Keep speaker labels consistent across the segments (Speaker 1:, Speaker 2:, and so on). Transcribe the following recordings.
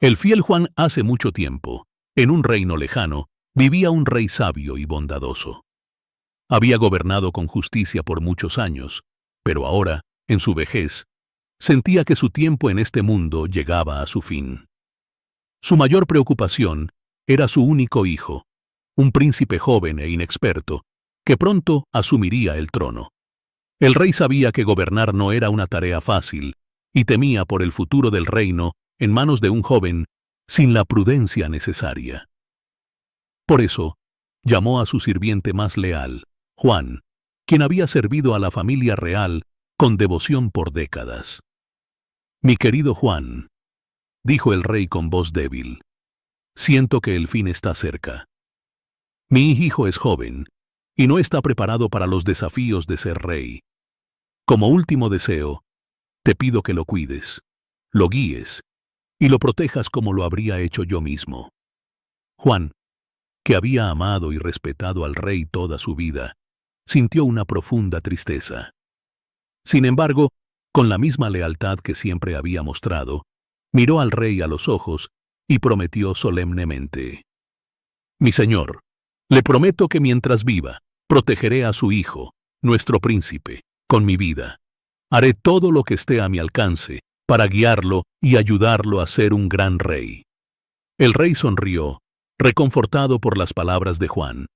Speaker 1: El fiel Juan hace mucho tiempo, en un reino lejano, vivía un rey sabio y bondadoso. Había gobernado con justicia por muchos años, pero ahora, en su vejez, sentía que su tiempo en este mundo llegaba a su fin. Su mayor preocupación era su único hijo, un príncipe joven e inexperto, que pronto asumiría el trono. El rey sabía que gobernar no era una tarea fácil y temía por el futuro del reino en manos de un joven sin la prudencia necesaria. Por eso, llamó a su sirviente más leal, Juan, quien había servido a la familia real con devoción por décadas. «Mi querido Juan», dijo el rey con voz débil, «siento que el fin está cerca. Mi hijo es joven y no está preparado para los desafíos de ser rey. Como último deseo, te pido que lo cuides, lo guíes y lo protejas como lo habría hecho yo mismo». Juan, que había amado y respetado al rey toda su vida, sintió una profunda tristeza. Sin embargo, con la misma lealtad que siempre había mostrado, miró al rey a los ojos y prometió solemnemente: «Mi señor, le prometo que mientras viva, protegeré a su hijo, nuestro príncipe, con mi vida. Haré todo lo que esté a mi alcance para guiarlo y ayudarlo a ser un gran rey». El rey sonrió, reconfortado por las palabras de Juan.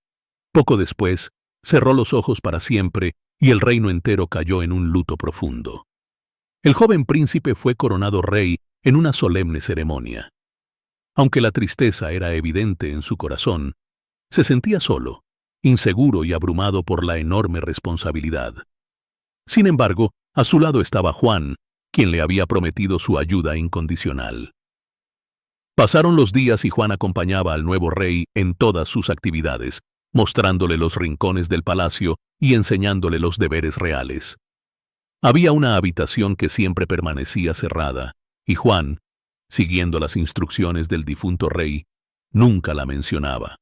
Speaker 1: Poco después, cerró los ojos para siempre y el reino entero cayó en un luto profundo. El joven príncipe fue coronado rey en una solemne ceremonia. Aunque la tristeza era evidente en su corazón, se sentía solo, inseguro y abrumado por la enorme responsabilidad. Sin embargo, a su lado estaba Juan, quien le había prometido su ayuda incondicional. Pasaron los días y Juan acompañaba al nuevo rey en todas sus actividades, mostrándole los rincones del palacio y enseñándole los deberes reales. Había una habitación que siempre permanecía cerrada, y Juan, siguiendo las instrucciones del difunto rey, nunca la mencionaba.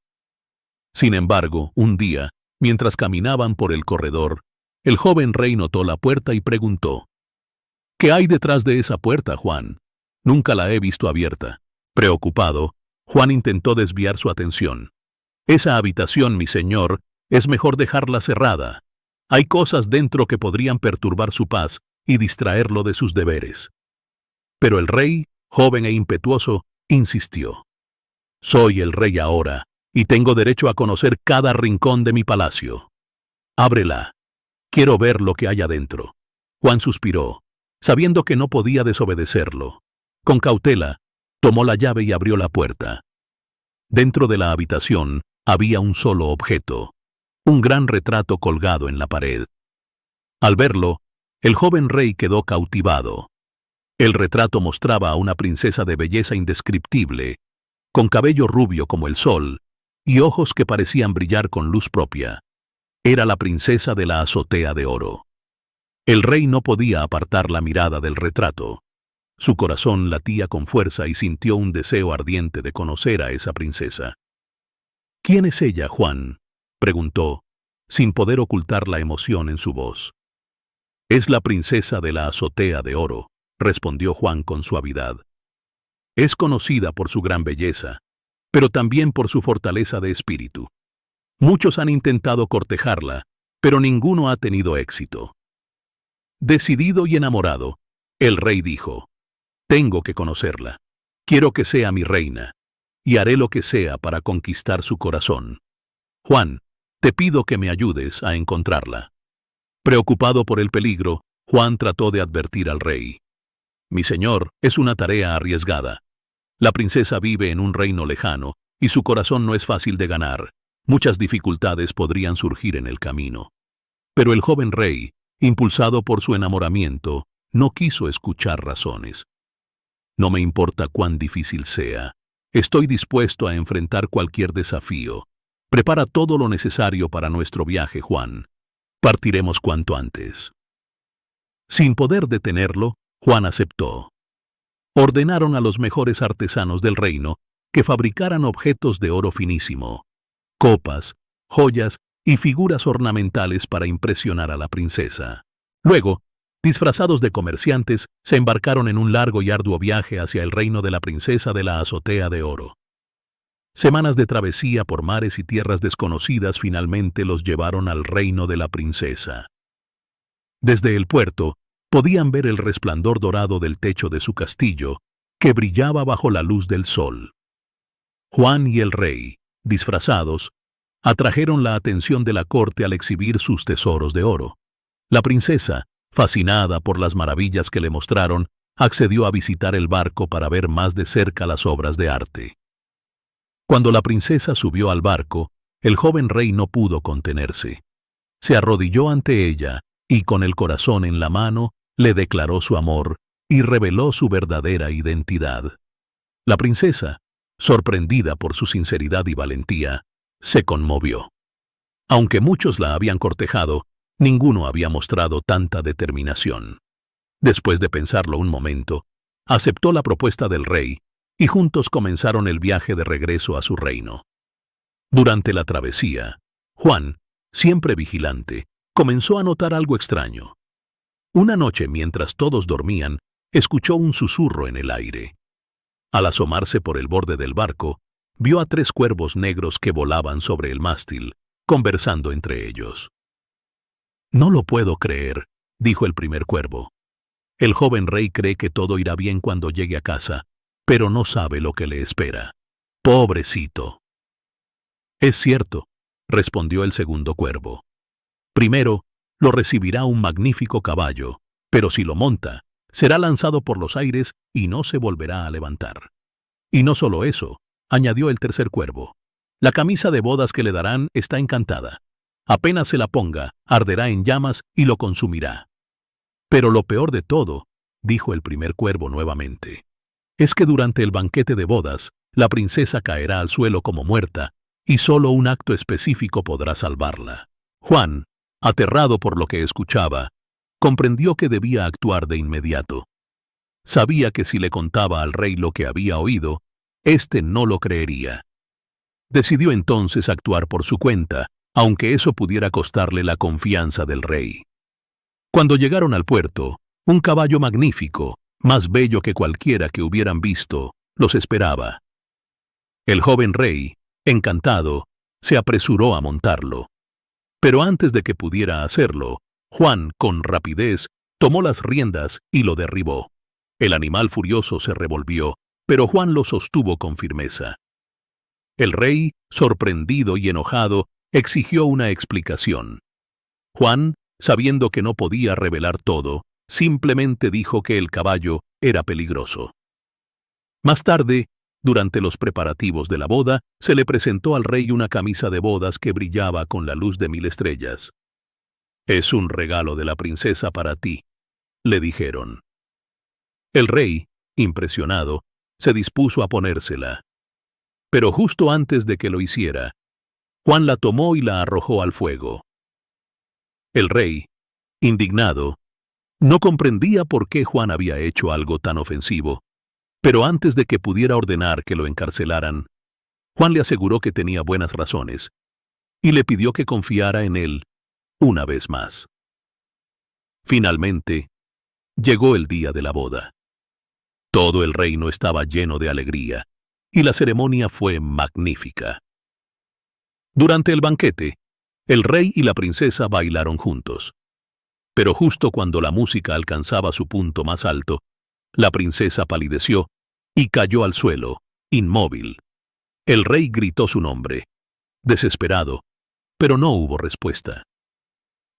Speaker 1: Sin embargo, un día, mientras caminaban por el corredor, el joven rey notó la puerta y preguntó: «¿Qué hay detrás de esa puerta, Juan? Nunca la he visto abierta». Preocupado, Juan intentó desviar su atención. «Esa habitación, mi señor, es mejor dejarla cerrada. Hay cosas dentro que podrían perturbar su paz y distraerlo de sus deberes». Pero el rey, joven e impetuoso, insistió: «Soy el rey ahora, y tengo derecho a conocer cada rincón de mi palacio. Ábrela. Quiero ver lo que hay adentro». Juan suspiró, sabiendo que no podía desobedecerlo. Con cautela, tomó la llave y abrió la puerta. Dentro de la habitación había un solo objeto: un gran retrato colgado en la pared. Al verlo, el joven rey quedó cautivado. El retrato mostraba a una princesa de belleza indescriptible, con cabello rubio como el sol y ojos que parecían brillar con luz propia. Era la princesa de la azotea de oro. El rey no podía apartar la mirada del retrato. Su corazón latía con fuerza y sintió un deseo ardiente de conocer a esa princesa. «¿Quién es ella, Juan?», preguntó, sin poder ocultar la emoción en su voz. «Es la princesa de la azotea de oro», respondió Juan con suavidad. «Es conocida por su gran belleza, pero también por su fortaleza de espíritu. Muchos han intentado cortejarla, pero ninguno ha tenido éxito». Decidido y enamorado, el rey dijo: «Tengo que conocerla. Quiero que sea mi reina, y haré lo que sea para conquistar su corazón. Juan, te pido que me ayudes a encontrarla». Preocupado por el peligro, Juan trató de advertir al rey: «Mi señor, es una tarea arriesgada. La princesa vive en un reino lejano, y su corazón no es fácil de ganar. Muchas dificultades podrían surgir en el camino». Pero el joven rey, impulsado por su enamoramiento, no quiso escuchar razones. «No me importa cuán difícil sea. Estoy dispuesto a enfrentar cualquier desafío. Prepara todo lo necesario para nuestro viaje, Juan. Partiremos cuanto antes». Sin poder detenerlo, Juan aceptó. Ordenaron a los mejores artesanos del reino que fabricaran objetos de oro finísimo, copas, joyas y figuras ornamentales para impresionar a la princesa. Luego, disfrazados de comerciantes, se embarcaron en un largo y arduo viaje hacia el reino de la princesa de la azotea de oro. Semanas de travesía por mares y tierras desconocidas finalmente los llevaron al reino de la princesa. Desde el puerto, podían ver el resplandor dorado del techo de su castillo, que brillaba bajo la luz del sol. Juan y el rey, disfrazados, atrajeron la atención de la corte al exhibir sus tesoros de oro. La princesa, fascinada por las maravillas que le mostraron, accedió a visitar el barco para ver más de cerca las obras de arte. Cuando la princesa subió al barco, el joven rey no pudo contenerse. Se arrodilló ante ella y, con el corazón en la mano, le declaró su amor y reveló su verdadera identidad. La princesa, sorprendida por su sinceridad y valentía, se conmovió. Aunque muchos la habían cortejado, ninguno había mostrado tanta determinación. Después de pensarlo un momento, aceptó la propuesta del rey y juntos comenzaron el viaje de regreso a su reino. Durante la travesía, Juan, siempre vigilante, comenzó a notar algo extraño. Una noche, mientras todos dormían, escuchó un susurro en el aire. Al asomarse por el borde del barco, vio a 3 cuervos negros que volaban sobre el mástil, conversando entre ellos. «No lo puedo creer», dijo el primer cuervo. «El joven rey cree que todo irá bien cuando llegue a casa, pero no sabe lo que le espera. Pobrecito». «Es cierto», respondió el segundo cuervo. «Primero, lo recibirá un magnífico caballo, pero si lo monta, será lanzado por los aires y no se volverá a levantar. Y no solo eso», añadió el tercer cuervo, «la camisa de bodas que le darán está encantada. Apenas se la ponga, arderá en llamas y lo consumirá». «Pero lo peor de todo», dijo el primer cuervo nuevamente, «es que durante el banquete de bodas, la princesa caerá al suelo como muerta, y solo un acto específico podrá salvarla». Juan, aterrado por lo que escuchaba, comprendió que debía actuar de inmediato. Sabía que si le contaba al rey lo que había oído, éste no lo creería. Decidió entonces actuar por su cuenta, aunque eso pudiera costarle la confianza del rey. Cuando llegaron al puerto, un caballo magnífico, más bello que cualquiera que hubieran visto, los esperaba. El joven rey, encantado, se apresuró a montarlo. Pero antes de que pudiera hacerlo, Juan, con rapidez, tomó las riendas y lo derribó. El animal furioso se revolvió, pero Juan lo sostuvo con firmeza. El rey, sorprendido y enojado, exigió una explicación. Juan, sabiendo que no podía revelar todo, simplemente dijo que el caballo era peligroso. Más tarde, durante los preparativos de la boda, se le presentó al rey una camisa de bodas que brillaba con la luz de 1000 estrellas. «Es un regalo de la princesa para ti», le dijeron. El rey, impresionado, se dispuso a ponérsela. Pero justo antes de que lo hiciera, Juan la tomó y la arrojó al fuego. El rey, indignado, no comprendía por qué Juan había hecho algo tan ofensivo, pero antes de que pudiera ordenar que lo encarcelaran, Juan le aseguró que tenía buenas razones y le pidió que confiara en él una vez más. Finalmente, llegó el día de la boda. Todo el reino estaba lleno de alegría y la ceremonia fue magnífica. Durante el banquete, el rey y la princesa bailaron juntos. Pero justo cuando la música alcanzaba su punto más alto, la princesa palideció y cayó al suelo, inmóvil. El rey gritó su nombre, desesperado, pero no hubo respuesta.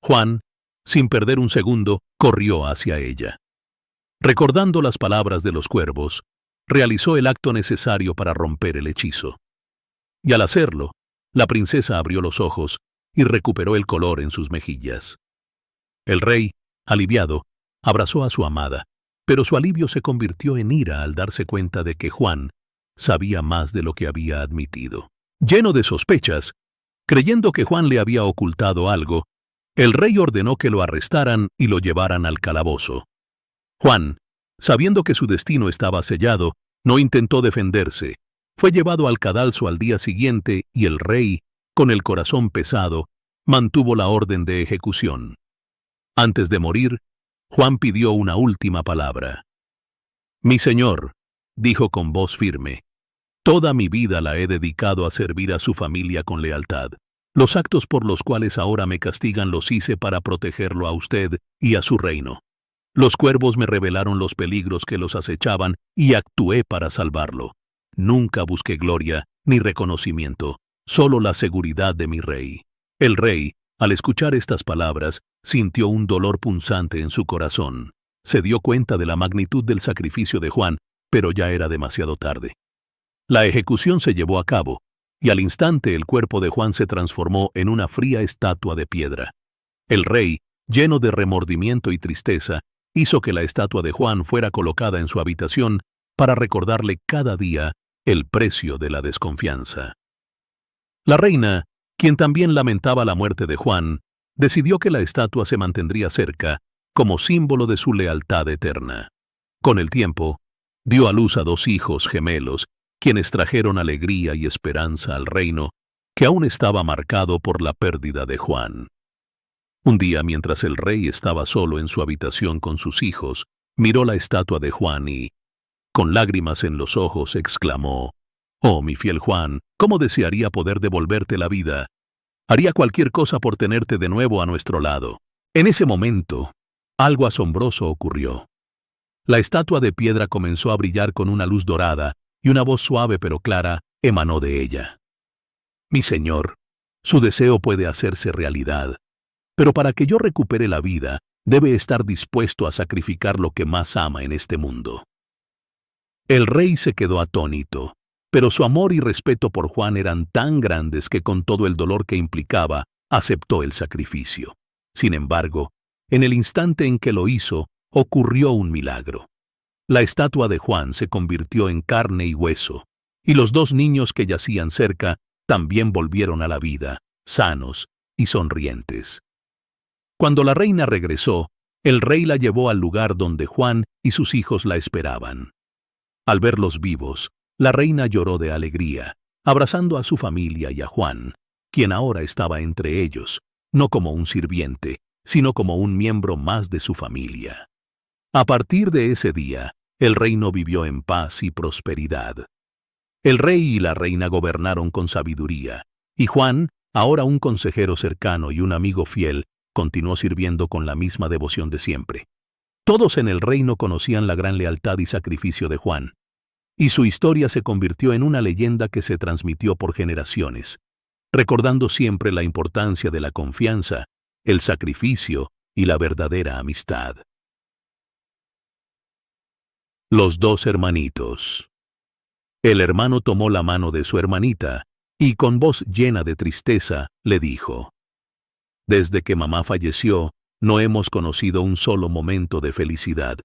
Speaker 1: Juan, sin perder un segundo, corrió hacia ella. Recordando las palabras de los cuervos, realizó el acto necesario para romper el hechizo. Y al hacerlo, la princesa abrió los ojos y recuperó el color en sus mejillas. El rey, aliviado, abrazó a su amada, pero su alivio se convirtió en ira al darse cuenta de que Juan sabía más de lo que había admitido. Lleno de sospechas, creyendo que Juan le había ocultado algo, el rey ordenó que lo arrestaran y lo llevaran al calabozo. Juan, sabiendo que su destino estaba sellado, no intentó defenderse. Fue llevado al cadalso al día siguiente y el rey, con el corazón pesado, mantuvo la orden de ejecución. Antes de morir, Juan pidió una última palabra. «Mi señor», dijo con voz firme, «toda mi vida la he dedicado a servir a su familia con lealtad. Los actos por los cuales ahora me castigan los hice para protegerlo a usted y a su reino. Los cuervos me revelaron los peligros que los acechaban y actué para salvarlo. Nunca busqué gloria ni reconocimiento, solo la seguridad de mi rey». El rey, al escuchar estas palabras, sintió un dolor punzante en su corazón. Se dio cuenta de la magnitud del sacrificio de Juan, pero ya era demasiado tarde. La ejecución se llevó a cabo, y al instante el cuerpo de Juan se transformó en una fría estatua de piedra. El rey, lleno de remordimiento y tristeza, hizo que la estatua de Juan fuera colocada en su habitación para recordarle cada día el precio de la desconfianza. La reina, quien también lamentaba la muerte de Juan, decidió que la estatua se mantendría cerca como símbolo de su lealtad eterna. Con el tiempo, dio a luz a 2 hijos gemelos, quienes trajeron alegría y esperanza al reino, que aún estaba marcado por la pérdida de Juan. Un día, mientras el rey estaba solo en su habitación con sus hijos, miró la estatua de Juan y, con lágrimas en los ojos, exclamó: «Oh, mi fiel Juan, ¿cómo desearía poder devolverte la vida? Haría cualquier cosa por tenerte de nuevo a nuestro lado». En ese momento, algo asombroso ocurrió. La estatua de piedra comenzó a brillar con una luz dorada y una voz suave pero clara emanó de ella. «Mi señor, su deseo puede hacerse realidad, pero para que yo recupere la vida, debe estar dispuesto a sacrificar lo que más ama en este mundo». El rey se quedó atónito, pero su amor y respeto por Juan eran tan grandes que con todo el dolor que implicaba, aceptó el sacrificio. Sin embargo, en el instante en que lo hizo, ocurrió un milagro. La estatua de Juan se convirtió en carne y hueso, y los 2 niños que yacían cerca también volvieron a la vida, sanos y sonrientes. Cuando la reina regresó, el rey la llevó al lugar donde Juan y sus hijos la esperaban. Al verlos vivos, la reina lloró de alegría, abrazando a su familia y a Juan, quien ahora estaba entre ellos, no como un sirviente, sino como un miembro más de su familia. A partir de ese día, el reino vivió en paz y prosperidad. El rey y la reina gobernaron con sabiduría, y Juan, ahora un consejero cercano y un amigo fiel, continuó sirviendo con la misma devoción de siempre. Todos en el reino conocían la gran lealtad y sacrificio de Juan, y su historia se convirtió en una leyenda que se transmitió por generaciones, recordando siempre la importancia de la confianza, el sacrificio y la verdadera amistad. Los 2 hermanitos. El hermano tomó la mano de su hermanita y con voz llena de tristeza le dijo: «Desde que mamá falleció, no hemos conocido un solo momento de felicidad.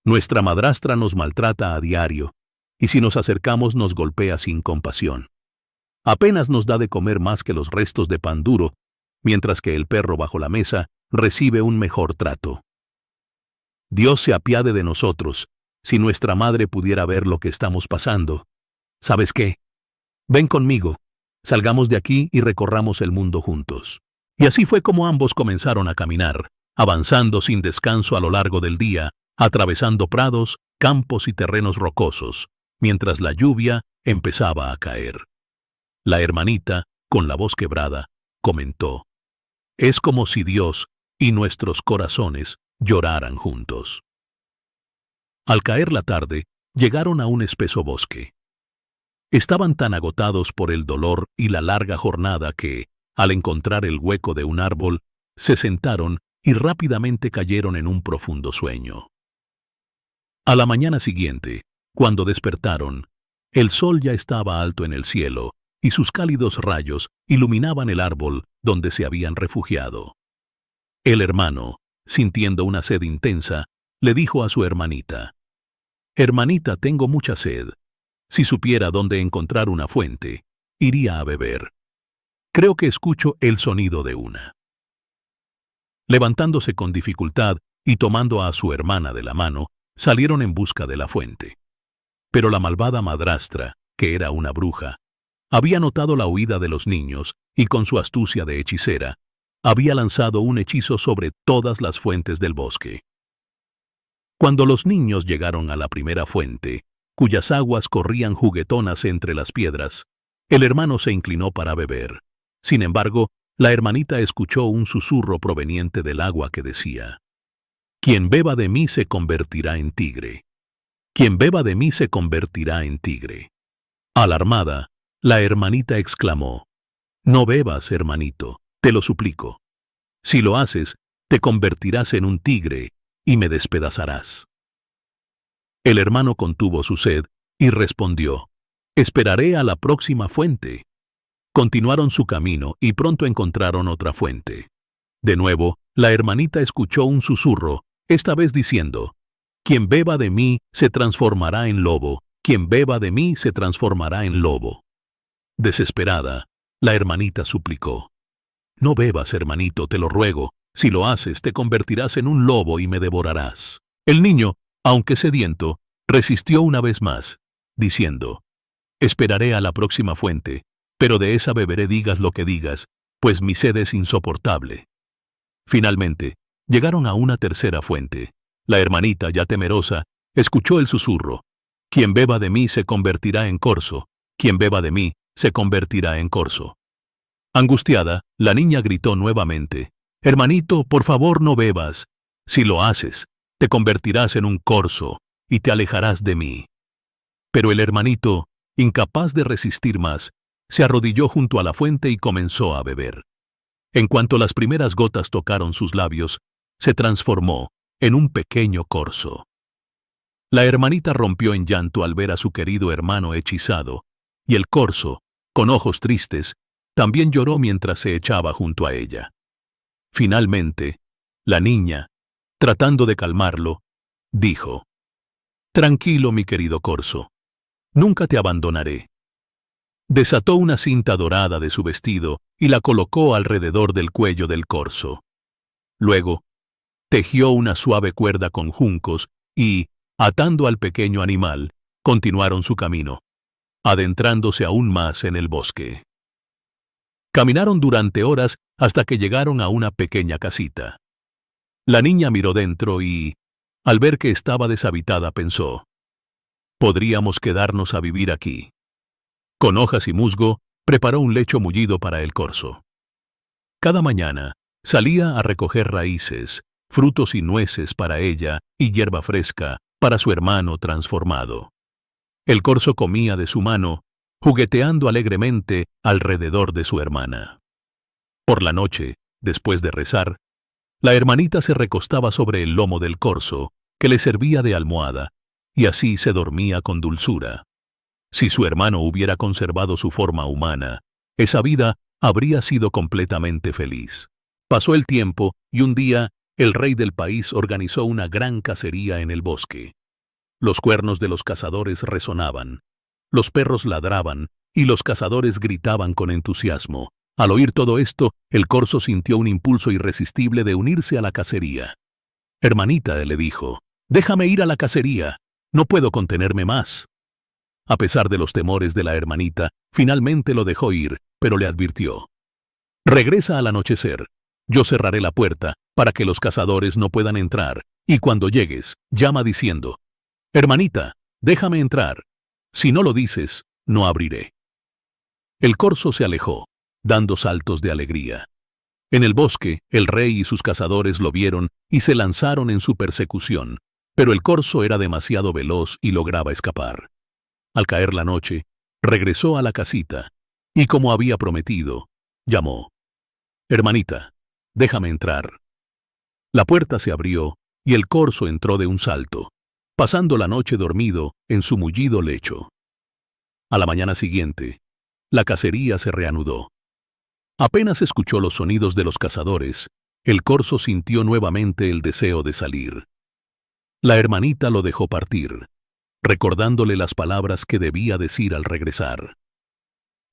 Speaker 1: Nuestra madrastra nos maltrata a diario, y si nos acercamos nos golpea sin compasión. Apenas nos da de comer más que los restos de pan duro, mientras que el perro bajo la mesa recibe un mejor trato. Dios se apiade de nosotros, si nuestra madre pudiera ver lo que estamos pasando. ¿Sabes qué? Ven conmigo, salgamos de aquí y recorramos el mundo juntos». Y así fue como ambos comenzaron a caminar, avanzando sin descanso a lo largo del día, atravesando prados, campos y terrenos rocosos, mientras la lluvia empezaba a caer. La hermanita, con la voz quebrada, comentó: «Es como si Dios y nuestros corazones lloraran juntos». Al caer la tarde, llegaron a un espeso bosque. Estaban tan agotados por el dolor y la larga jornada que, al encontrar el hueco de un árbol, se sentaron y rápidamente cayeron en un profundo sueño. A la mañana siguiente, cuando despertaron, el sol ya estaba alto en el cielo y sus cálidos rayos iluminaban el árbol donde se habían refugiado. El hermano, sintiendo una sed intensa, le dijo a su hermanita: «Hermanita, tengo mucha sed. Si supiera dónde encontrar una fuente, iría a beber. Creo que escucho el sonido de una». Levantándose con dificultad y tomando a su hermana de la mano, salieron en busca de la fuente. Pero la malvada madrastra, que era una bruja, había notado la huida de los niños y con su astucia de hechicera, había lanzado un hechizo sobre todas las fuentes del bosque. Cuando los niños llegaron a la primera fuente, cuyas aguas corrían juguetonas entre las piedras, el hermano se inclinó para beber. Sin embargo, la hermanita escuchó un susurro proveniente del agua que decía: «Quien beba de mí se convertirá en tigre. Quien beba de mí se convertirá en tigre». Alarmada, la hermanita exclamó: «No bebas, hermanito, te lo suplico. Si lo haces, te convertirás en un tigre y me despedazarás». El hermano contuvo su sed y respondió: «Esperaré a la próxima fuente». Continuaron su camino y pronto encontraron otra fuente. De nuevo, la hermanita escuchó un susurro, esta vez diciendo: «Quien beba de mí se transformará en lobo, quien beba de mí se transformará en lobo». Desesperada, la hermanita suplicó: «No bebas, hermanito, te lo ruego. Si lo haces, te convertirás en un lobo y me devorarás». El niño, aunque sediento, resistió una vez más, diciendo: «Esperaré a la próxima fuente, pero de esa beberé digas lo que digas, pues mi sed es insoportable». Finalmente, llegaron a una tercera fuente. La hermanita, ya temerosa, escuchó el susurro: «Quien beba de mí se convertirá en corzo, quien beba de mí se convertirá en corzo». Angustiada, la niña gritó nuevamente: «Hermanito, por favor no bebas. Si lo haces, te convertirás en un corzo y te alejarás de mí». Pero el hermanito, incapaz de resistir más, se arrodilló junto a la fuente y comenzó a beber. En cuanto las primeras gotas tocaron sus labios, se transformó en un pequeño corzo. La hermanita rompió en llanto al ver a su querido hermano hechizado, y el corzo, con ojos tristes, también lloró mientras se echaba junto a ella. Finalmente, la niña, tratando de calmarlo, dijo: «Tranquilo, mi querido corzo, nunca te abandonaré». Desató una cinta dorada de su vestido y la colocó alrededor del cuello del corzo. Luego, tejió una suave cuerda con juncos y, atando al pequeño animal, continuaron su camino, adentrándose aún más en el bosque. Caminaron durante horas hasta que llegaron a una pequeña casita. La niña miró dentro y, al ver que estaba deshabitada, pensó: «Podríamos quedarnos a vivir aquí». Con hojas y musgo, preparó un lecho mullido para el corzo. Cada mañana, salía a recoger raíces, frutos y nueces para ella y hierba fresca para su hermano transformado. El corzo comía de su mano, jugueteando alegremente alrededor de su hermana. Por la noche, después de rezar, la hermanita se recostaba sobre el lomo del corzo, que le servía de almohada, y así se dormía con dulzura. Si su hermano hubiera conservado su forma humana, esa vida habría sido completamente feliz. Pasó el tiempo y un día el rey del país organizó una gran cacería en el bosque. Los cuernos de los cazadores resonaban, los perros ladraban y los cazadores gritaban con entusiasmo. Al oír todo esto, el corzo sintió un impulso irresistible de unirse a la cacería. «Hermanita», le dijo, «déjame ir a la cacería, no puedo contenerme más». A pesar de los temores de la hermanita, finalmente lo dejó ir, pero le advirtió: «Regresa al anochecer. Yo cerraré la puerta para que los cazadores no puedan entrar, y cuando llegues, llama diciendo: «Hermanita, déjame entrar. Si no lo dices, no abriré». El corzo se alejó, dando saltos de alegría. En el bosque, el rey y sus cazadores lo vieron y se lanzaron en su persecución, pero el corzo era demasiado veloz y lograba escapar. Al caer la noche, regresó a la casita y, como había prometido, llamó: «Hermanita, déjame entrar». La puerta se abrió y el corzo entró de un salto, pasando la noche dormido en su mullido lecho. A la mañana siguiente, la cacería se reanudó. Apenas escuchó los sonidos de los cazadores, el corzo sintió nuevamente el deseo de salir. La hermanita lo dejó partir, recordándole las palabras que debía decir al regresar.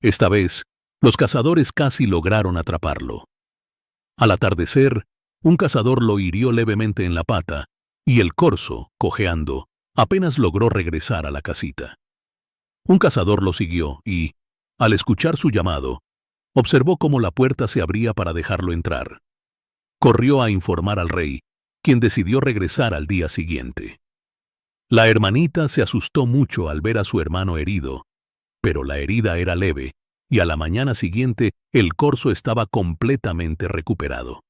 Speaker 1: Esta vez, los cazadores casi lograron atraparlo. Al atardecer, un cazador lo hirió levemente en la pata, y el corzo, cojeando, apenas logró regresar a la casita. Un cazador lo siguió y, al escuchar su llamado, observó cómo la puerta se abría para dejarlo entrar. Corrió a informar al rey, quien decidió regresar al día siguiente. La hermanita se asustó mucho al ver a su hermano herido, pero la herida era leve, y a la mañana siguiente el corzo estaba completamente recuperado.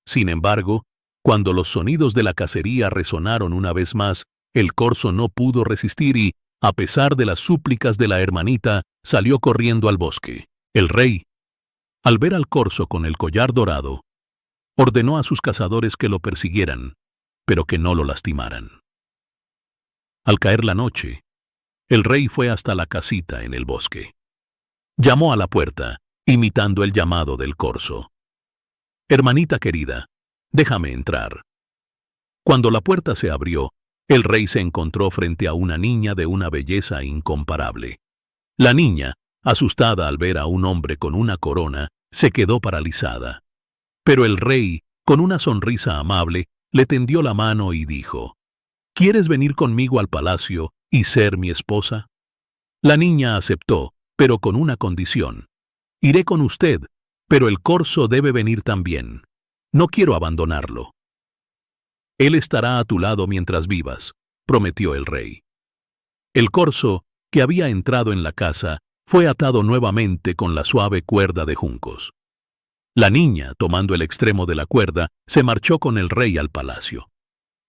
Speaker 1: Sin embargo, cuando los sonidos de la cacería resonaron una vez más, el corzo no pudo resistir y, a pesar de las súplicas de la hermanita, salió corriendo al bosque. El rey, al ver al corzo con el collar dorado, ordenó a sus cazadores que lo persiguieran, pero que no lo lastimaran. Al caer la noche, el rey fue hasta la casita en el bosque. Llamó a la puerta, imitando el llamado del corzo. «Hermanita querida, déjame entrar». Cuando la puerta se abrió, el rey se encontró frente a una niña de una belleza incomparable. La niña, asustada al ver a un hombre con una corona, se quedó paralizada. Pero el rey, con una sonrisa amable, le tendió la mano y dijo: «¿Quieres venir conmigo al palacio y ser mi esposa?». La niña aceptó, pero con una condición: «Iré con usted, pero el corzo debe venir también. No quiero abandonarlo». «Él estará a tu lado mientras vivas», prometió el rey. El corzo, que había entrado en la casa, fue atado nuevamente con la suave cuerda de juncos. La niña, tomando el extremo de la cuerda, se marchó con el rey al palacio.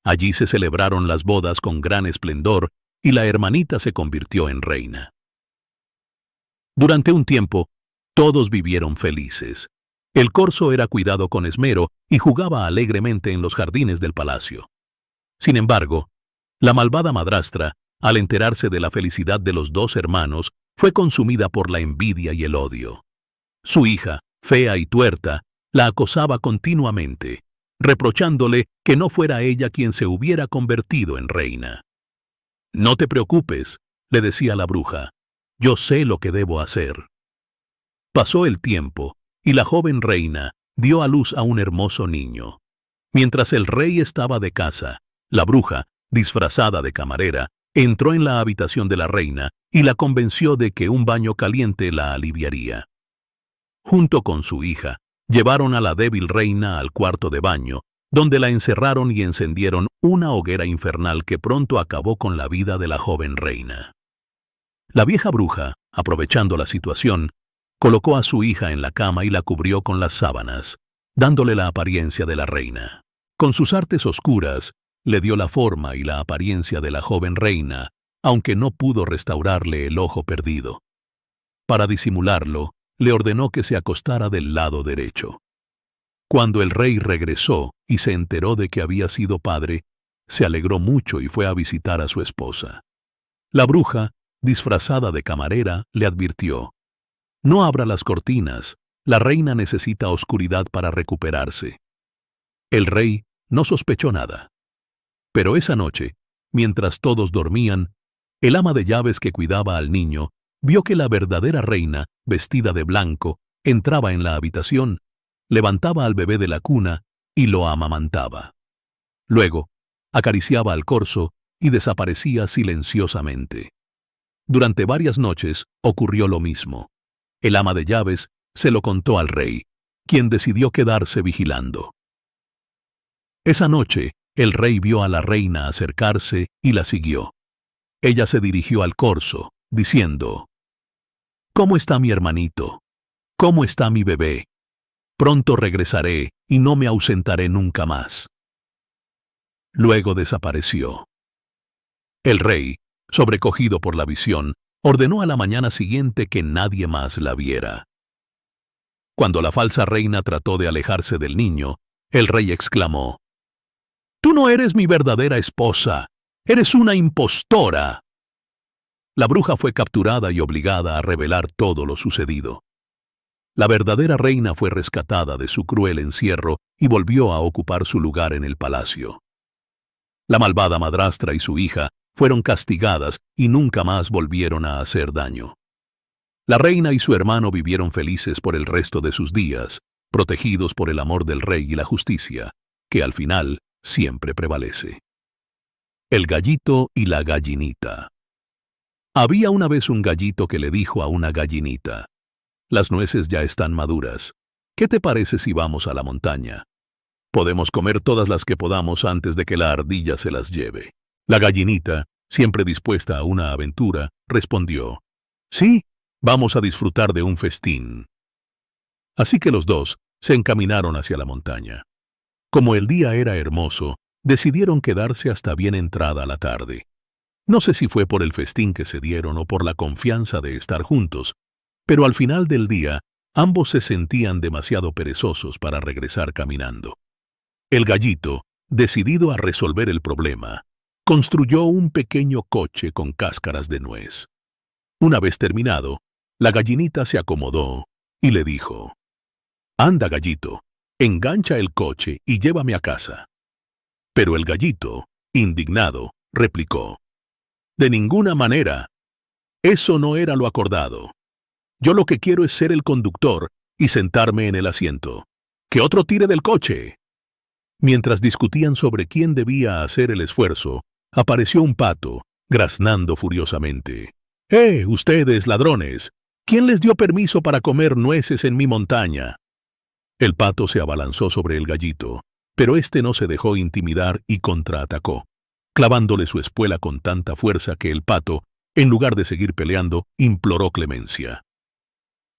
Speaker 1: Allí se celebraron las bodas con gran esplendor y la hermanita se convirtió en reina. Durante un tiempo, todos vivieron felices. El corzo era cuidado con esmero y jugaba alegremente en los jardines del palacio. Sin embargo, la malvada madrastra, al enterarse de la felicidad de los dos hermanos, fue consumida por la envidia y el odio. Su hija, fea y tuerta, la acosaba continuamente, reprochándole que no fuera ella quien se hubiera convertido en reina. «No te preocupes», le decía la bruja, «yo sé lo que debo hacer». Pasó el tiempo, y la joven reina dio a luz a un hermoso niño. Mientras el rey estaba de caza, la bruja, disfrazada de camarera, entró en la habitación de la reina y la convenció de que un baño caliente la aliviaría. Junto con su hija, llevaron a la débil reina al cuarto de baño, donde la encerraron y encendieron una hoguera infernal que pronto acabó con la vida de la joven reina. La vieja bruja, aprovechando la situación, colocó a su hija en la cama y la cubrió con las sábanas, dándole la apariencia de la reina. Con sus artes oscuras, le dio la forma y la apariencia de la joven reina, aunque no pudo restaurarle el ojo perdido. Para disimularlo, le ordenó que se acostara del lado derecho. Cuando el rey regresó y se enteró de que había sido padre, se alegró mucho y fue a visitar a su esposa. La bruja, disfrazada de camarera, le advirtió: «No abra las cortinas, la reina necesita oscuridad para recuperarse». El rey no sospechó nada. Pero esa noche, mientras todos dormían, el ama de llaves que cuidaba al niño vio que la verdadera reina, vestida de blanco, entraba en la habitación, levantaba al bebé de la cuna y lo amamantaba. Luego, acariciaba al corzo y desaparecía silenciosamente. Durante varias noches ocurrió lo mismo. El ama de llaves se lo contó al rey, quien decidió quedarse vigilando. Esa noche, el rey vio a la reina acercarse y la siguió. Ella se dirigió al corzo, diciendo: «¿Cómo está mi hermanito? ¿Cómo está mi bebé? Pronto regresaré y no me ausentaré nunca más». Luego desapareció. El rey, sobrecogido por la visión, ordenó a la mañana siguiente que nadie más la viera. Cuando la falsa reina trató de alejarse del niño, el rey exclamó: «Tú no eres mi verdadera esposa, eres una impostora». La bruja fue capturada y obligada a revelar todo lo sucedido. La verdadera reina fue rescatada de su cruel encierro y volvió a ocupar su lugar en el palacio. La malvada madrastra y su hija fueron castigadas y nunca más volvieron a hacer daño. La reina y su hermano vivieron felices por el resto de sus días, protegidos por el amor del rey y la justicia, que al final siempre prevalece. El gallito y la gallinita. Había una vez un gallito que le dijo a una gallinita: «Las nueces ya están maduras. ¿Qué te parece si vamos a la montaña?». Podemos comer todas las que podamos antes de que la ardilla se las lleve. La gallinita, siempre dispuesta a una aventura, respondió: sí, vamos a disfrutar de un festín. Así que los dos se encaminaron hacia la montaña. Como el día era hermoso, decidieron quedarse hasta bien entrada la tarde. No sé si fue por el festín que se dieron o por la confianza de estar juntos, pero al final del día, ambos se sentían demasiado perezosos para regresar caminando. El gallito, decidido a resolver el problema, construyó un pequeño coche con cáscaras de nuez. Una vez terminado, la gallinita se acomodó y le dijo: anda, gallito, engancha el coche y llévame a casa. Pero el gallito, indignado, replicó: de ninguna manera. Eso no era lo acordado. Yo lo que quiero es ser el conductor y sentarme en el asiento. ¡Que otro tire del coche! Mientras discutían sobre quién debía hacer el esfuerzo, apareció un pato, graznando furiosamente. Ustedes, ladrones! ¿Quién les dio permiso para comer nueces en mi montaña? El pato se abalanzó sobre el gallito, pero éste no se dejó intimidar y contraatacó, clavándole su espuela con tanta fuerza que el pato, en lugar de seguir peleando, imploró clemencia.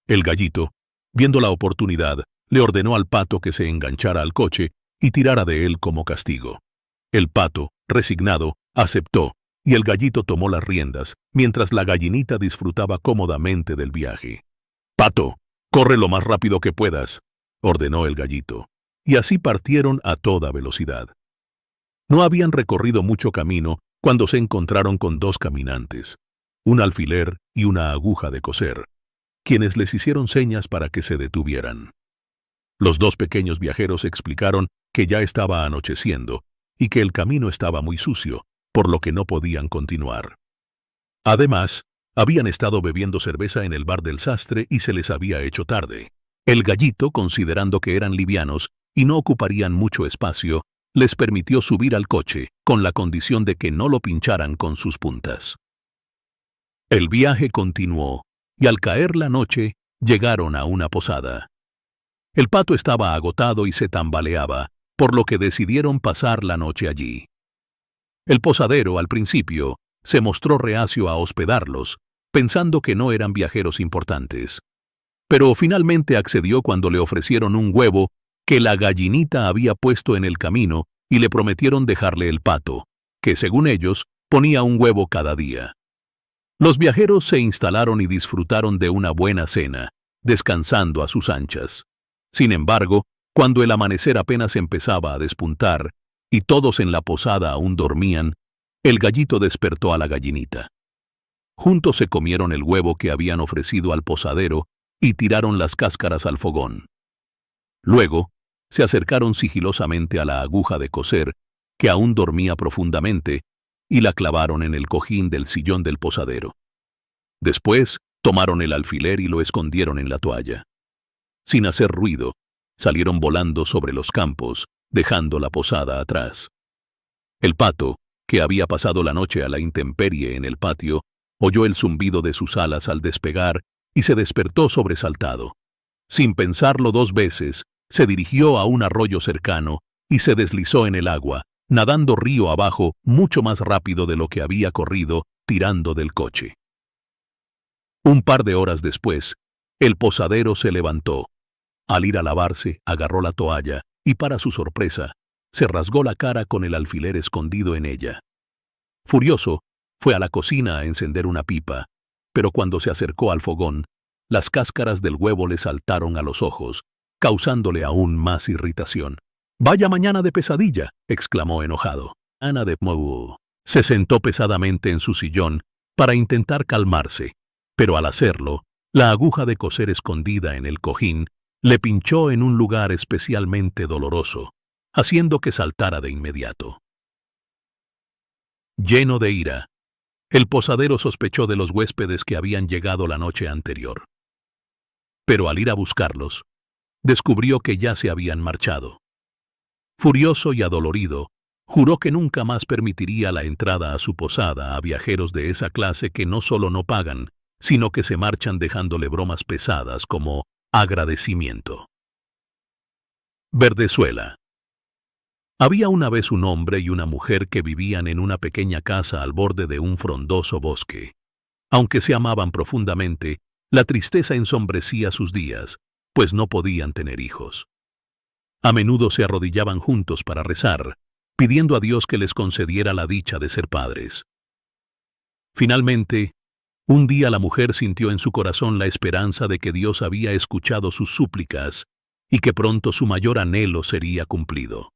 Speaker 1: El gallito, viendo la oportunidad, le ordenó al pato que se enganchara al coche y tirara de él como castigo. El pato, resignado, aceptó, y el gallito tomó las riendas, mientras la gallinita disfrutaba cómodamente del viaje. «Pato, corre lo más rápido que puedas», ordenó el gallito, y así partieron a toda velocidad. No habían recorrido mucho camino cuando se encontraron con dos caminantes, un alfiler y una aguja de coser, quienes les hicieron señas para que se detuvieran. Los dos pequeños viajeros explicaron que ya estaba anocheciendo y que el camino estaba muy sucio, por lo que no podían continuar. Además, habían estado bebiendo cerveza en el bar del sastre y se les había hecho tarde. El gallito, considerando que eran livianos y no ocuparían mucho espacio, les permitió subir al coche, con la condición de que no lo pincharan con sus puntas. El viaje continuó, y al caer la noche, llegaron a una posada. El pato estaba agotado y se tambaleaba, por lo que decidieron pasar la noche allí. El posadero, al principio, se mostró reacio a hospedarlos, pensando que no eran viajeros importantes. Pero finalmente accedió cuando le ofrecieron un huevo que la gallinita había puesto en el camino y le prometieron dejarle el pato, que según ellos, ponía un huevo cada día. Los viajeros se instalaron y disfrutaron de una buena cena, descansando a sus anchas. Sin embargo, cuando el amanecer apenas empezaba a despuntar y todos en la posada aún dormían, el gallito despertó a la gallinita. Juntos se comieron el huevo que habían ofrecido al posadero y tiraron las cáscaras al fogón. Luego, se acercaron sigilosamente a la aguja de coser, que aún dormía profundamente, y la clavaron en el cojín del sillón del posadero. Después, tomaron el alfiler y lo escondieron en la toalla. Sin hacer ruido, salieron volando sobre los campos, dejando la posada atrás. El pato, que había pasado la noche a la intemperie en el patio, oyó el zumbido de sus alas al despegar y se despertó sobresaltado. Sin pensarlo dos veces, se dirigió a un arroyo cercano y se deslizó en el agua, nadando río abajo mucho más rápido de lo que había corrido tirando del coche. Un par de horas después, el posadero se levantó. Al ir a lavarse, agarró la toalla y, para su sorpresa, se rasgó la cara con el alfiler escondido en ella. Furioso, fue a la cocina a encender una pipa, pero cuando se acercó al fogón, las cáscaras del huevo le saltaron a los ojos, causándole aún más irritación. «¡Vaya mañana de pesadilla!», exclamó enojado. Ana de Mou se sentó pesadamente en su sillón para intentar calmarse, pero al hacerlo, la aguja de coser escondida en el cojín le pinchó en un lugar especialmente doloroso, haciendo que saltara de inmediato. Lleno de ira, el posadero sospechó de los huéspedes que habían llegado la noche anterior. Pero al ir a buscarlos, descubrió que ya se habían marchado. Furioso y adolorido, juró que nunca más permitiría la entrada a su posada a viajeros de esa clase que no solo no pagan, sino que se marchan dejándole bromas pesadas como agradecimiento. Verdezuela. Había una vez un hombre y una mujer que vivían en una pequeña casa al borde de un frondoso bosque. Aunque se amaban profundamente, la tristeza ensombrecía sus días, pues no podían tener hijos. A menudo se arrodillaban juntos para rezar, pidiendo a Dios que les concediera la dicha de ser padres. Finalmente, un día la mujer sintió en su corazón la esperanza de que Dios había escuchado sus súplicas y que pronto su mayor anhelo sería cumplido.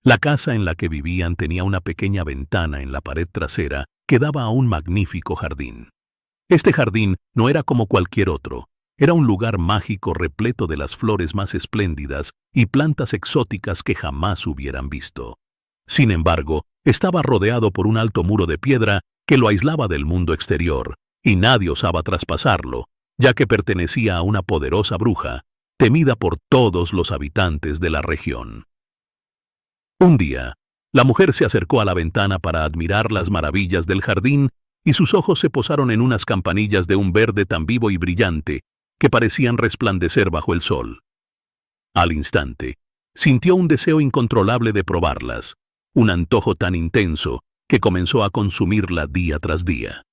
Speaker 1: La casa en la que vivían tenía una pequeña ventana en la pared trasera que daba a un magnífico jardín. Este jardín no era como cualquier otro, era un lugar mágico repleto de las flores más espléndidas y plantas exóticas que jamás hubieran visto. Sin embargo, estaba rodeado por un alto muro de piedra que lo aislaba del mundo exterior, y nadie osaba traspasarlo, ya que pertenecía a una poderosa bruja, temida por todos los habitantes de la región. Un día, la mujer se acercó a la ventana para admirar las maravillas del jardín y sus ojos se posaron en unas campanillas de un verde tan vivo y brillante que parecían resplandecer bajo el sol. Al instante, sintió un deseo incontrolable de probarlas, un antojo tan intenso que comenzó a consumirla día tras día.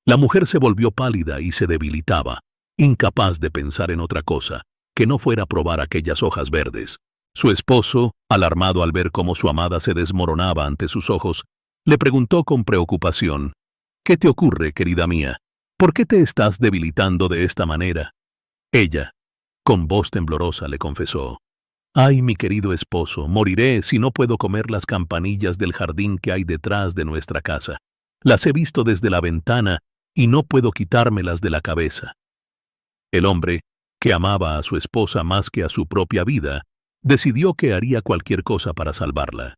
Speaker 1: La mujer se volvió pálida y se debilitaba, incapaz de pensar en otra cosa que no fuera probar aquellas hojas verdes. Su esposo, alarmado al ver cómo su amada se desmoronaba ante sus ojos, le preguntó con preocupación: «¿Qué te ocurre, querida mía? ¿Por qué te estás debilitando de esta manera?» Ella, con voz temblorosa, le confesó: «Ay, mi querido esposo, moriré si no puedo comer las campanillas del jardín que hay detrás de nuestra casa. Las he visto desde la ventana y no puedo quitármelas de la cabeza». El hombre, que amaba a su esposa más que a su propia vida, decidió que haría cualquier cosa para salvarla.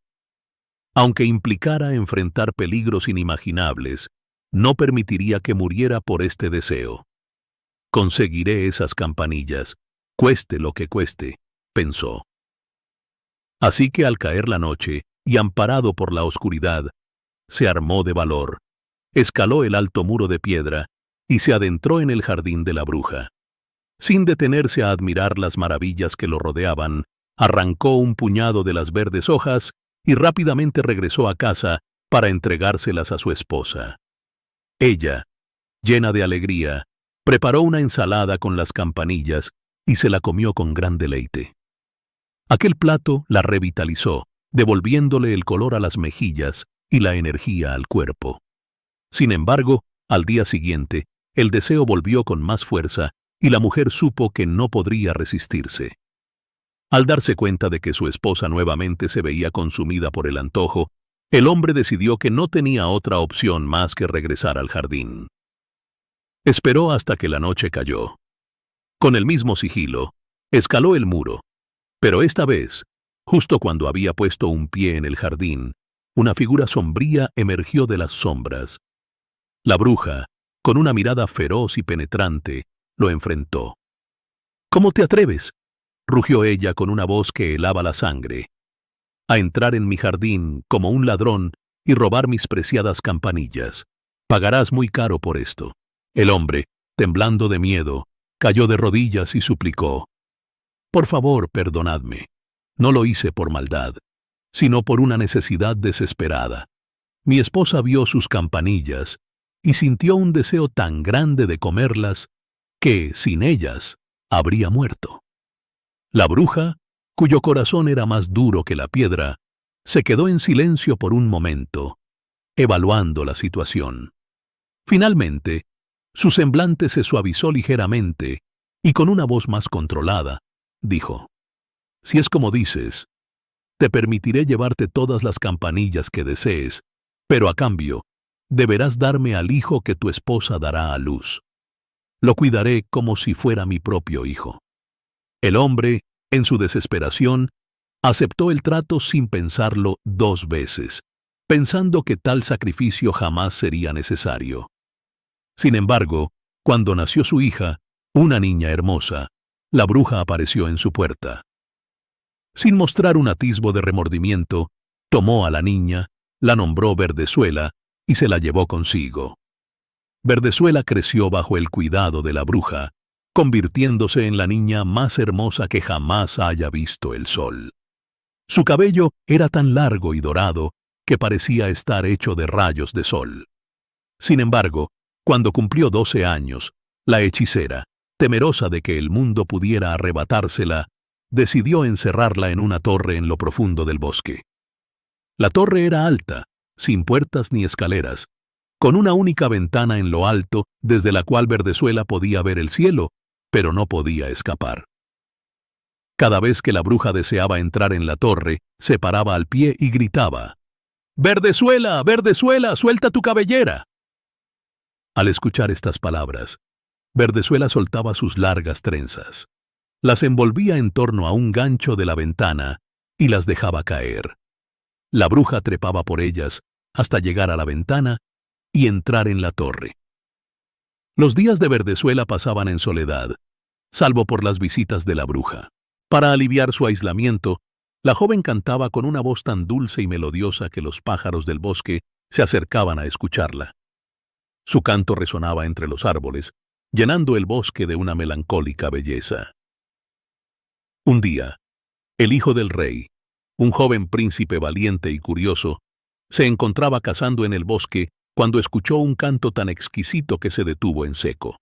Speaker 1: Aunque implicara enfrentar peligros inimaginables, no permitiría que muriera por este deseo. «Conseguiré esas campanillas, cueste lo que cueste», pensó. Así que al caer la noche, y amparado por la oscuridad, se armó de valor, escaló el alto muro de piedra y se adentró en el jardín de la bruja. Sin detenerse a admirar las maravillas que lo rodeaban, arrancó un puñado de las verdes hojas y rápidamente regresó a casa para entregárselas a su esposa. Ella, llena de alegría, preparó una ensalada con las campanillas y se la comió con gran deleite. Aquel plato la revitalizó, devolviéndole el color a las mejillas y la energía al cuerpo. Sin embargo, al día siguiente, el deseo volvió con más fuerza y la mujer supo que no podría resistirse. Al darse cuenta de que su esposa nuevamente se veía consumida por el antojo, el hombre decidió que no tenía otra opción más que regresar al jardín. Esperó hasta que la noche cayó. Con el mismo sigilo, escaló el muro, pero esta vez, justo cuando había puesto un pie en el jardín, una figura sombría emergió de las sombras. La bruja, con una mirada feroz y penetrante, lo enfrentó. «¿Cómo te atreves?», rugió ella con una voz que helaba la sangre, «a entrar en mi jardín como un ladrón y robar mis preciadas campanillas. Pagarás muy caro por esto». El hombre, temblando de miedo, cayó de rodillas y suplicó: «Por favor, perdonadme. No lo hice por maldad, sino por una necesidad desesperada. Mi esposa vio sus campanillas y sintió un deseo tan grande de comerlas que, sin ellas, habría muerto». La bruja, cuyo corazón era más duro que la piedra, se quedó en silencio por un momento, evaluando la situación. Finalmente, su semblante se suavizó ligeramente y con una voz más controlada, dijo: «Si es como dices, te permitiré llevarte todas las campanillas que desees, pero a cambio, deberás darme al hijo que tu esposa dará a luz. Lo cuidaré como si fuera mi propio hijo». El hombre, en su desesperación, aceptó el trato sin pensarlo 2 veces, pensando que tal sacrificio jamás sería necesario. Sin embargo, cuando nació su hija, una niña hermosa, la bruja apareció en su puerta. Sin mostrar un atisbo de remordimiento, tomó a la niña, la nombró Verdezuela y se la llevó consigo. Verdezuela creció bajo el cuidado de la bruja, convirtiéndose en la niña más hermosa que jamás haya visto el sol. Su cabello era tan largo y dorado que parecía estar hecho de rayos de sol. Sin embargo, cuando cumplió 12 años, la hechicera, temerosa de que el mundo pudiera arrebatársela, decidió encerrarla en una torre en lo profundo del bosque. La torre era alta, sin puertas ni escaleras, con una única ventana en lo alto desde la cual Verdezuela podía ver el cielo, pero no podía escapar. Cada vez que la bruja deseaba entrar en la torre, se paraba al pie y gritaba: «¡Verdezuela, Verdezuela, suelta tu cabellera!». Al escuchar estas palabras, Verdezuela soltaba sus largas trenzas, las envolvía en torno a un gancho de la ventana y las dejaba caer. La bruja trepaba por ellas hasta llegar a la ventana y entrar en la torre. Los días de Verdezuela pasaban en soledad, salvo por las visitas de la bruja. Para aliviar su aislamiento, la joven cantaba con una voz tan dulce y melodiosa que los pájaros del bosque se acercaban a escucharla. Su canto resonaba entre los árboles, llenando el bosque de una melancólica belleza. Un día, el hijo del rey, un joven príncipe valiente y curioso, se encontraba cazando en el bosque cuando escuchó un canto tan exquisito que se detuvo en seco.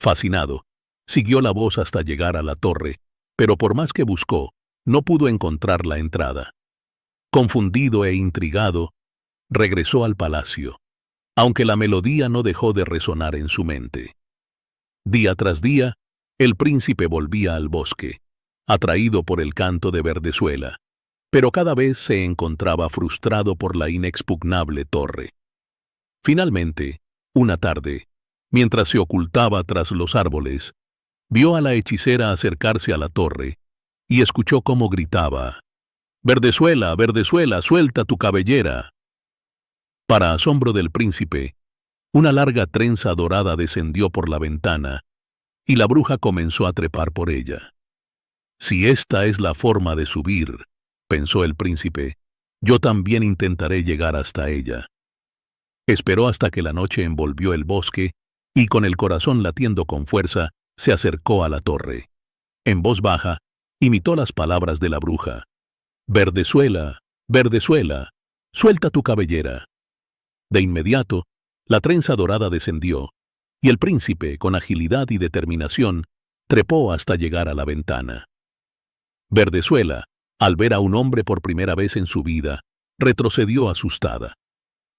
Speaker 1: Fascinado, siguió la voz hasta llegar a la torre, pero por más que buscó, no pudo encontrar la entrada. Confundido e intrigado, regresó al palacio, aunque la melodía no dejó de resonar en su mente. Día tras día, el príncipe volvía al bosque, atraído por el canto de Verdezuela, pero cada vez se encontraba frustrado por la inexpugnable torre. Finalmente, una tarde, mientras se ocultaba tras los árboles, vio a la hechicera acercarse a la torre y escuchó cómo gritaba: «Verdezuela, Verdezuela, suelta tu cabellera». Para asombro del príncipe, una larga trenza dorada descendió por la ventana y la bruja comenzó a trepar por ella. «Si esta es la forma de subir», pensó el príncipe, «yo también intentaré llegar hasta ella». Esperó hasta que la noche envolvió el bosque y, con el corazón latiendo con fuerza, se acercó a la torre. En voz baja, imitó las palabras de la bruja: «Verdezuela, Verdezuela, suelta tu cabellera». De inmediato, la trenza dorada descendió, y el príncipe, con agilidad y determinación, trepó hasta llegar a la ventana. Verdezuela, al ver a un hombre por primera vez en su vida, retrocedió asustada.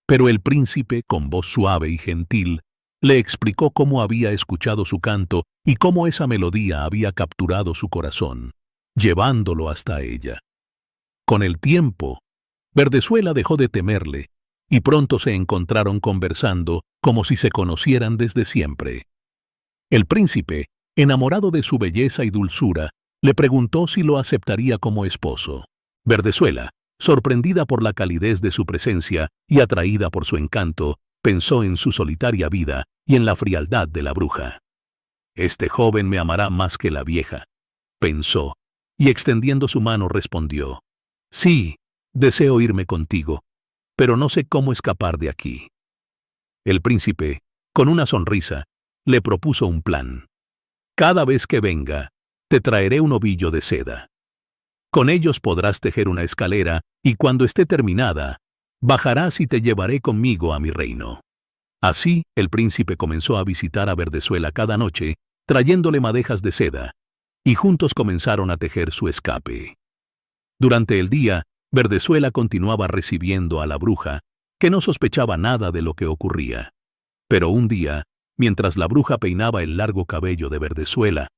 Speaker 1: Pero el príncipe, con voz suave y gentil, le explicó cómo había escuchado su canto y cómo esa melodía había capturado su corazón, llevándolo hasta ella. Con el tiempo, Verdezuela dejó de temerle, y pronto se encontraron conversando como si se conocieran desde siempre. El príncipe, enamorado de su belleza y dulzura, le preguntó si lo aceptaría como esposo. Verdezuela, sorprendida por la calidez de su presencia y atraída por su encanto, pensó en su solitaria vida y en la frialdad de la bruja. «Este joven me amará más que la vieja», pensó, y extendiendo su mano respondió: «Sí, deseo irme contigo, pero no sé cómo escapar de aquí». El príncipe, con una sonrisa, le propuso un plan. «Cada vez que venga, te traeré un ovillo de seda. Con ellos podrás tejer una escalera y cuando esté terminada, bajarás y te llevaré conmigo a mi reino». Así, el príncipe comenzó a visitar a Verdezuela cada noche, trayéndole madejas de seda, y juntos comenzaron a tejer su escape. Durante el día, Verdezuela continuaba recibiendo a la bruja, que no sospechaba nada de lo que ocurría. Pero un día, mientras la bruja peinaba el largo cabello de Verdezuela,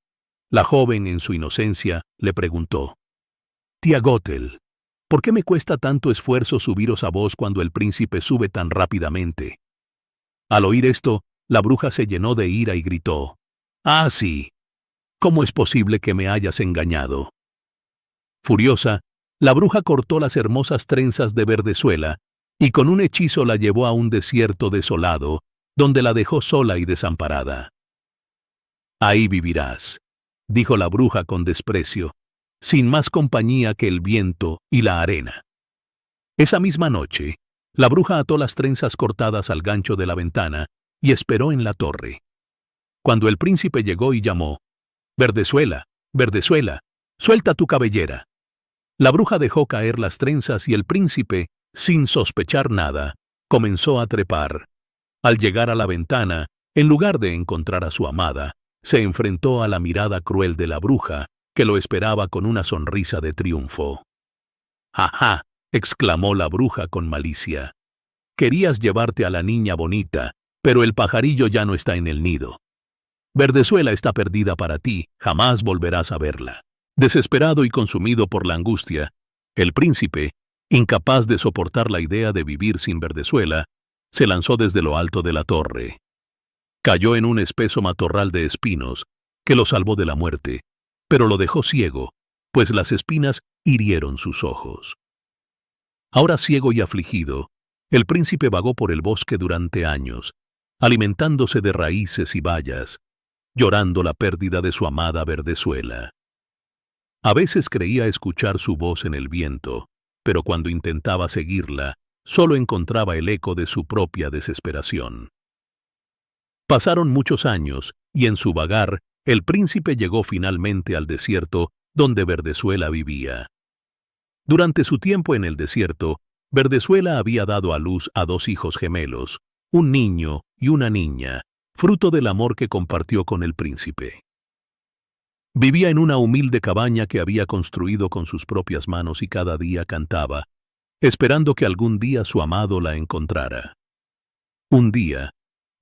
Speaker 1: la joven, en su inocencia, le preguntó: «Tía Gothel, ¿por qué me cuesta tanto esfuerzo subiros a vos cuando el príncipe sube tan rápidamente?». Al oír esto, la bruja se llenó de ira y gritó: «¡Ah, sí! ¿Cómo es posible que me hayas engañado?». Furiosa, la bruja cortó las hermosas trenzas de Verdezuela y con un hechizo la llevó a un desierto desolado, donde la dejó sola y desamparada. «Ahí vivirás», dijo la bruja con desprecio, «sin más compañía que el viento y la arena». Esa misma noche, la bruja ató las trenzas cortadas al gancho de la ventana y esperó en la torre. Cuando el príncipe llegó y llamó: «Verdezuela, Verdezuela, suelta tu cabellera», La bruja dejó caer las trenzas y el príncipe, sin sospechar nada, comenzó a trepar. Al llegar a la ventana, en lugar de encontrar a su amada, se enfrentó a la mirada cruel de la bruja, que lo esperaba con una sonrisa de triunfo. «¡Ja, ja!», exclamó la bruja con malicia. «Querías llevarte a la niña bonita, pero el pajarillo ya no está en el nido. Verdezuela está perdida para ti, jamás volverás a verla». Desesperado y consumido por la angustia, el príncipe, incapaz de soportar la idea de vivir sin Verdezuela, se lanzó desde lo alto de la torre. Cayó en un espeso matorral de espinos, que lo salvó de la muerte, pero lo dejó ciego, pues las espinas hirieron sus ojos. Ahora ciego y afligido, el príncipe vagó por el bosque durante años, alimentándose de raíces y bayas, llorando la pérdida de su amada Verdezuela. A veces creía escuchar su voz en el viento, pero cuando intentaba seguirla, solo encontraba el eco de su propia desesperación. Pasaron muchos años, y en su vagar, el príncipe llegó finalmente al desierto donde Verdezuela vivía. Durante su tiempo en el desierto, Verdezuela había dado a luz a 2 hijos gemelos, un niño y una niña, fruto del amor que compartió con el príncipe. Vivía en una humilde cabaña que había construido con sus propias manos y cada día cantaba, esperando que algún día su amado la encontrara. Un día,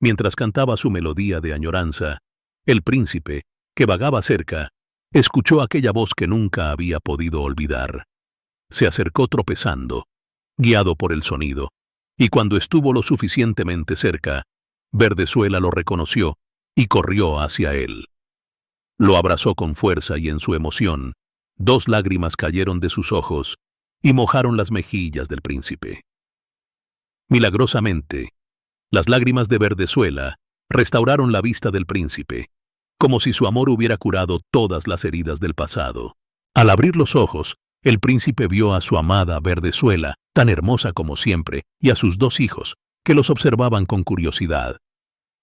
Speaker 1: mientras cantaba su melodía de añoranza, el príncipe, que vagaba cerca, escuchó aquella voz que nunca había podido olvidar. Se acercó tropezando, guiado por el sonido, y cuando estuvo lo suficientemente cerca, Verdezuela lo reconoció y corrió hacia él. Lo abrazó con fuerza y en su emoción, 2 lágrimas cayeron de sus ojos y mojaron las mejillas del príncipe. Milagrosamente, las lágrimas de Verdezuela restauraron la vista del príncipe, como si su amor hubiera curado todas las heridas del pasado. Al abrir los ojos, el príncipe vio a su amada Verdezuela, tan hermosa como siempre, y a sus 2 hijos, que los observaban con curiosidad.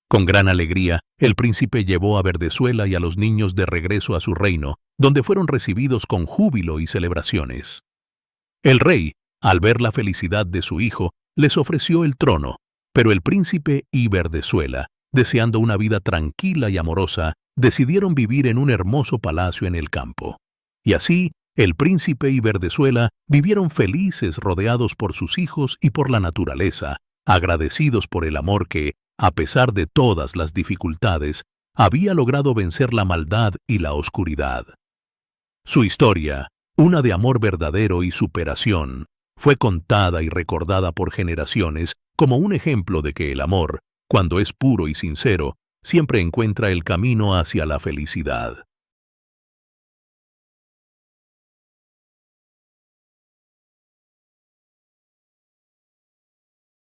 Speaker 1: Con gran alegría, el príncipe llevó a Verdezuela y a los niños de regreso a su reino, donde fueron recibidos con júbilo y celebraciones. El rey, al ver la felicidad de su hijo, les ofreció el trono, pero el príncipe y Verdezuela, deseando una vida tranquila y amorosa, decidieron vivir en un hermoso palacio en el campo. Y así, el príncipe y Verdezuela vivieron felices rodeados por sus hijos y por la naturaleza, agradecidos por el amor que, a pesar de todas las dificultades, había logrado vencer la maldad y la oscuridad. Su historia, una de amor verdadero y superación, fue contada y recordada por generaciones como un ejemplo de que el amor, cuando es puro y sincero, siempre encuentra el camino hacia la felicidad.